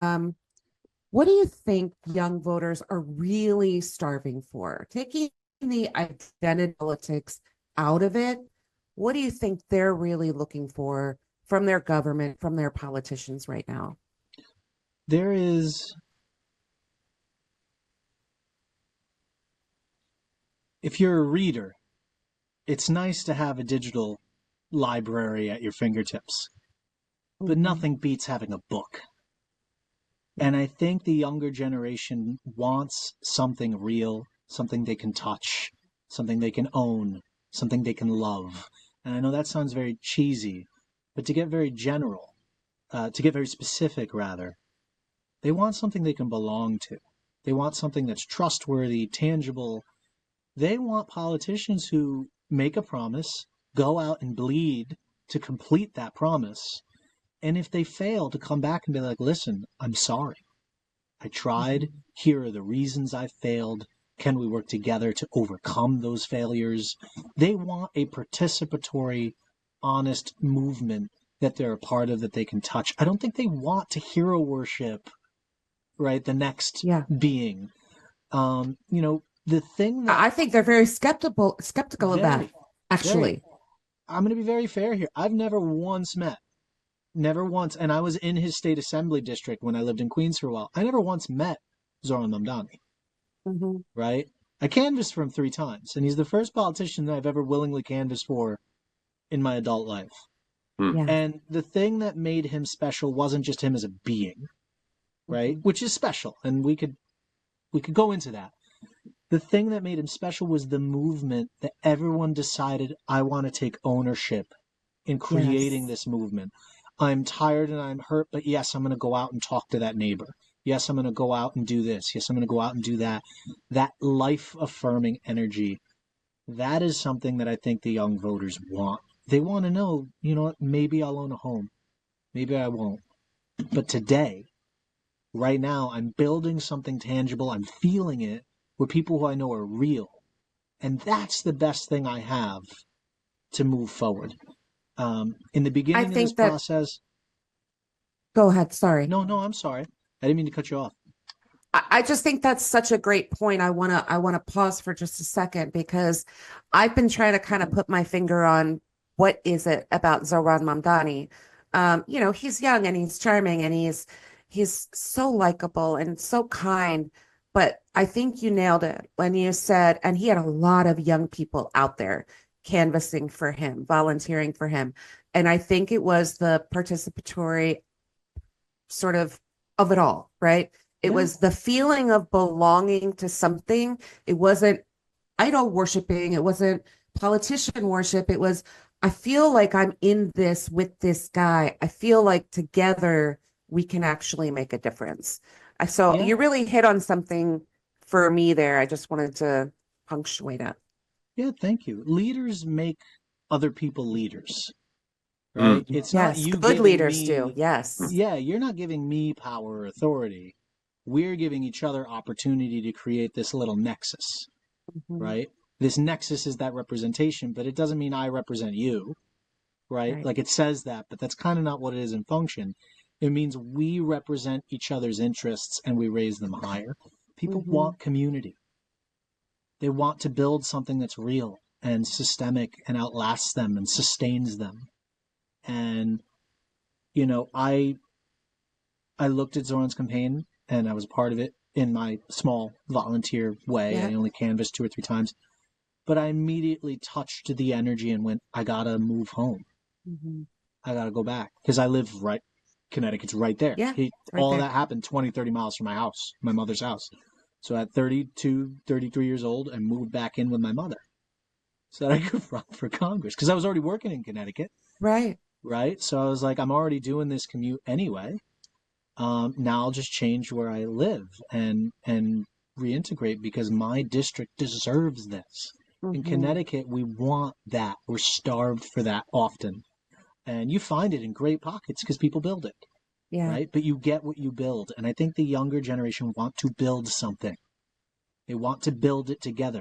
Um, what do you think young voters are really starving for? Taking the identity politics out of it, what do you think they're really looking for from their government, from their politicians right now? There is, if you're a reader, it's nice to have a digital library at your fingertips, but Mhm. nothing beats having a book. And I think the younger generation wants something real, something they can touch, something they can own, something they can love. And I know that sounds very cheesy, but to get very general, to get very specific rather, they want something they can belong to. They want something that's trustworthy, tangible. They want politicians who make a promise, go out and bleed to complete that promise. And if they fail, to come back and be like, listen, I'm sorry. I tried. Mhm. Here are the reasons I failed. Can we work together to overcome those failures? They want a participatory, honest movement that they're a part of that they can touch. I don't think they want to hero worship, right? The next Yeah. being. The thing that I think they're very skeptical of that, very, very, actually. I'm going to be very fair here. I've never once, and I was in his state assembly district when I lived in Queens for a while. I never once met Zoran Mamdani, Hmm. right? I canvassed for him 3 times, and he's the first politician that I've ever willingly canvassed for in my adult life. Hmm. Yeah. And the thing that made him special wasn't just him as a being, right? Hmm. Which is special, and we could go into that. The thing that made him special was the movement that everyone decided I want to take ownership in creating Yes. this movement. I'm tired and I'm hurt, but yes, I'm going to go out and talk to that neighbor. Yes, I'm going to go out and do this. Yes, I'm going to go out and do that. That life affirming energy, that is something that I think the young voters want. They want to know, you know what, maybe I'll own a home. Maybe I won't. But today, right now, I'm building something tangible. I'm feeling it with people who I know are real. And that's the best thing I have to move forward. In the I beginning of this think that, process, go ahead, sorry. no, I'm sorry. I didn't mean to cut you off. I just think that's such a great point. I wanna pause for just a second because I've been trying to kind of put my finger on what is it about Zoran Mamdani. He's young and he's charming and he's so likable and so kind. But I think you nailed it when you said, and he had a lot of young people out there canvassing for him, volunteering for him. And I think it was the participatory sort of it all, right? It Yeah, was the feeling of belonging to something. It wasn't idol worshiping. It wasn't politician worship. It was, I feel like I'm in this with this guy. I feel like together we can actually make a difference. So yeah, you really hit on something for me there. I just wanted to punctuate it. yeah. Thank you. Leaders make other people leaders, right? Mm. It's not Yes, you good giving leaders do. me, Yes. yeah, you're not giving me power or authority. We're giving each other opportunity to create this little nexus, Mhm. right? This nexus is that representation, but it doesn't mean I represent you, right? Right. Like it says that, but that's kind of not what it is in function. It means we represent each other's interests and we raise them higher. People Hmm. want community. They want to build something that's real and systemic and outlasts them and sustains them. And I looked at Zoran's campaign and I was a part of it in my small volunteer way. Yeah. I only canvassed 2 or 3 times, but I immediately touched the energy and went, I gotta move home. Hmm. I gotta go back because I live right. Connecticut's right there. Yeah. It's right All of there. that happened 20, 30 miles from my house, my mother's house. So at 32, 33 years old, I moved back in with my mother so that I could run for Congress because I was already working in Connecticut, Right. right? So I was like, I'm already doing this commute anyway. Now I'll just change where I live and reintegrate because my district deserves this. In Hmm. Connecticut, we want that. We're starved for that often. And you find it in great pockets because people build it, Yeah. right? But you get what you build. And I think the younger generation want to build something. They want to build it together.